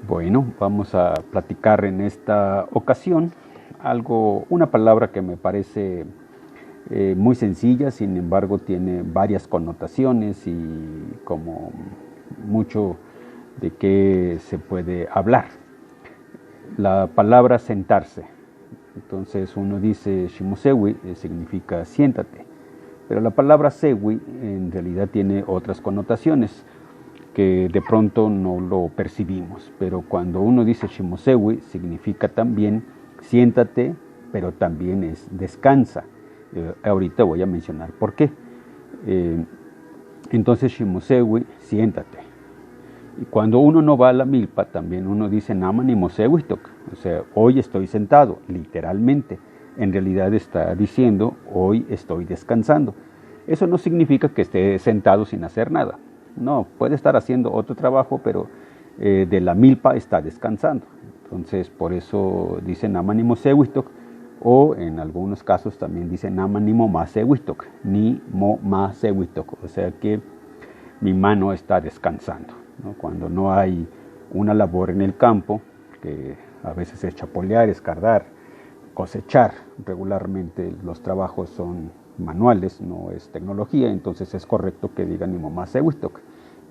Bueno, vamos a platicar en esta ocasión una palabra que me parece muy sencilla, sin embargo tiene varias connotaciones y como mucho de qué se puede hablar. La palabra sentarse. Entonces uno dice shimosewi, significa siéntate, pero la palabra sewi en realidad tiene otras connotaciones que de pronto no lo percibimos, pero cuando uno dice shimosewi significa también siéntate, pero también es descansa. Ahorita voy a mencionar por qué. Entonces shimosewi, siéntate. Y cuando uno no va a la milpa, también uno dice nama ni mosewitok, o sea, hoy estoy sentado, literalmente. En realidad está diciendo, hoy estoy descansando. Eso no significa que esté sentado sin hacer nada. No, puede estar haciendo otro trabajo, pero de la milpa está descansando. Entonces, por eso dice nama ni mosewitok, o en algunos casos también dice nama ni momasewitok, ni momasewitok, o sea que mi mano está descansando, ¿no? Cuando no hay una labor en el campo, que a veces es chapolear, escardar, cosechar, regularmente los trabajos son manuales, no es tecnología, entonces es correcto que digan mi mamá sewistok,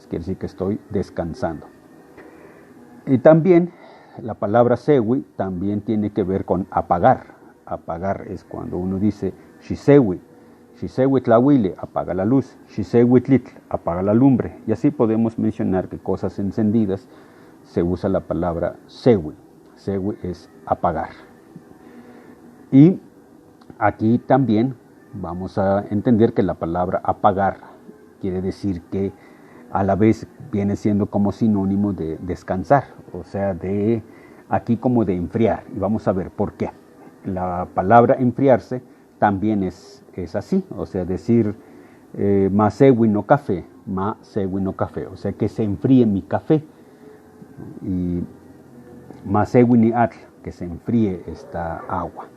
quiere decir que estoy descansando. Y también la palabra sewi también tiene que ver con apagar. Apagar es cuando uno dice shisewi, shisewi tlawile, apaga la luz, shisewi tlitl, apaga la lumbre, y así podemos mencionar que cosas encendidas se usa la palabra sewi. Sewi es apagar. Y aquí también vamos a entender que la palabra apagar quiere decir que a la vez viene siendo como sinónimo de descansar, o sea, de aquí como de enfriar. Y vamos a ver por qué. La palabra enfriarse también es así, o sea, decir ma sewi no café, ma sewi no café, o sea, que se enfríe mi café. Y ma sewi ni atl, que se enfríe esta agua.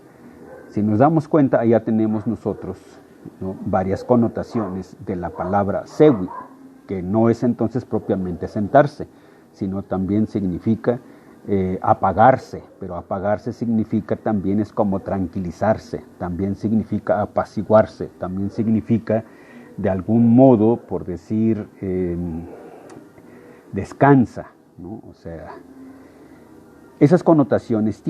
Si nos damos cuenta, allá tenemos nosotros, ¿no?, varias connotaciones de la palabra sewi, que no es entonces propiamente sentarse, sino también significa apagarse, pero apagarse significa también es como tranquilizarse, también significa apaciguarse, también significa de algún modo, por decir, descansa, ¿no? O sea, esas connotaciones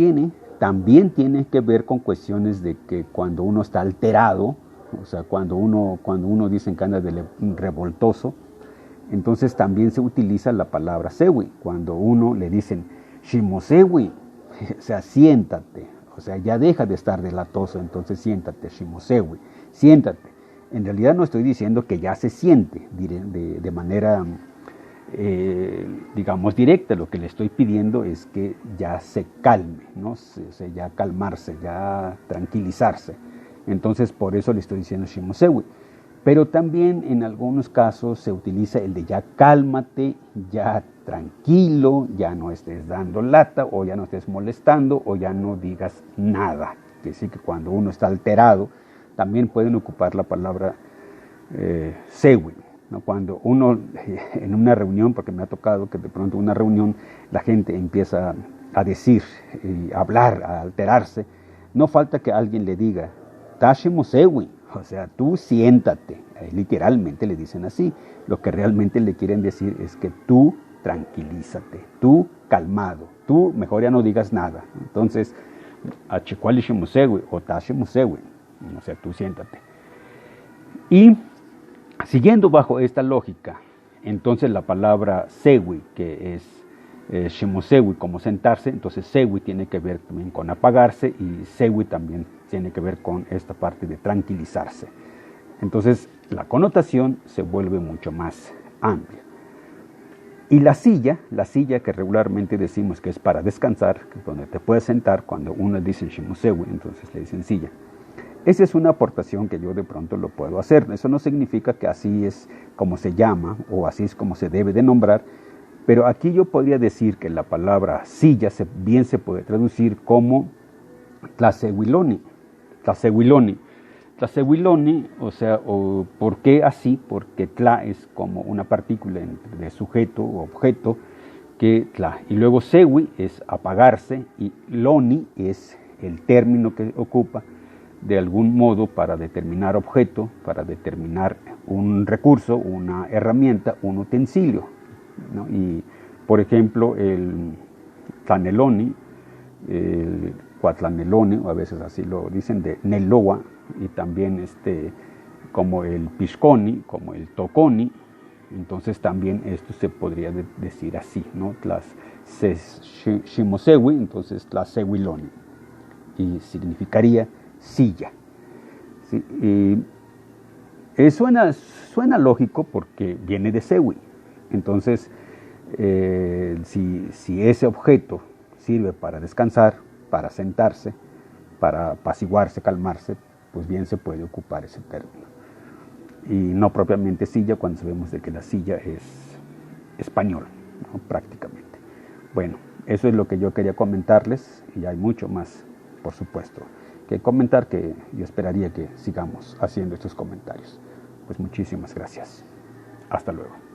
también tiene que ver con cuestiones de que cuando uno está alterado, o sea, cuando uno dice que anda de revoltoso, entonces también se utiliza la palabra sewi. Cuando uno le dicen shimosewi, o sea, siéntate, o sea, ya deja de estar delatoso, entonces siéntate, shimosewi, siéntate. En realidad no estoy diciendo que ya se siente de manera digamos directa, lo que le estoy pidiendo es que ya se calme, ¿no? O sea, ya calmarse, ya tranquilizarse. Entonces por eso le estoy diciendo shimosewi. Pero también en algunos casos se utiliza el de ya cálmate, ya tranquilo, ya no estés dando lata, o ya no estés molestando, o ya no digas nada. Quiere decir que cuando uno está alterado, también pueden ocupar la palabra sewi, ¿no? Cuando uno en una reunión, porque me ha tocado que de pronto en una reunión la gente empieza a decir, a hablar, a alterarse, no falta que alguien le diga, tashimo sewi, o sea, tú siéntate. Literalmente le dicen así. Lo que realmente le quieren decir es que tú tranquilízate, tú calmado, tú mejor ya no digas nada. Entonces, achicualishimo sewi o tashimo sewi, o sea, tú siéntate. Y siguiendo bajo esta lógica, entonces la palabra sewi, que es shimosewi, como sentarse, entonces sewi tiene que ver también con apagarse y sewi también tiene que ver con esta parte de tranquilizarse. Entonces la connotación se vuelve mucho más amplia. Y la silla que regularmente decimos que es para descansar, donde te puedes sentar, cuando uno dice shimosewi, entonces le dicen silla. Esa es una aportación que yo de pronto lo puedo hacer. Eso no significa que así es como se llama o así es como se debe de nombrar, pero aquí yo podría decir que la palabra silla bien se puede traducir como tlasewiloni. Tlasewiloni, o sea, ¿por qué así? Porque tla es como una partícula de sujeto o objeto que tla. Y luego sewi es apagarse y loni es el término que ocupa de algún modo para determinar objeto, para determinar un recurso, una herramienta, un utensilio, ¿no? Y por ejemplo el tlaneloni, el cuatlaneloni, o a veces así lo dicen, de neloa, y también como el pisconi, como el toconi. Entonces también esto se podría decir así, ¿no? Tlas shimosewi, entonces tlas sewiloni, y significaría silla. ¿Sí? Y suena lógico porque viene de sewi. Entonces, si ese objeto sirve para descansar, para sentarse, para apaciguarse, calmarse, pues bien se puede ocupar ese término. Y no propiamente silla cuando sabemos de que la silla es español, ¿no? Prácticamente. Bueno, eso es lo que yo quería comentarles, y hay mucho más, por supuesto, que comentar, que yo esperaría que sigamos haciendo estos comentarios. Pues muchísimas gracias. Hasta luego.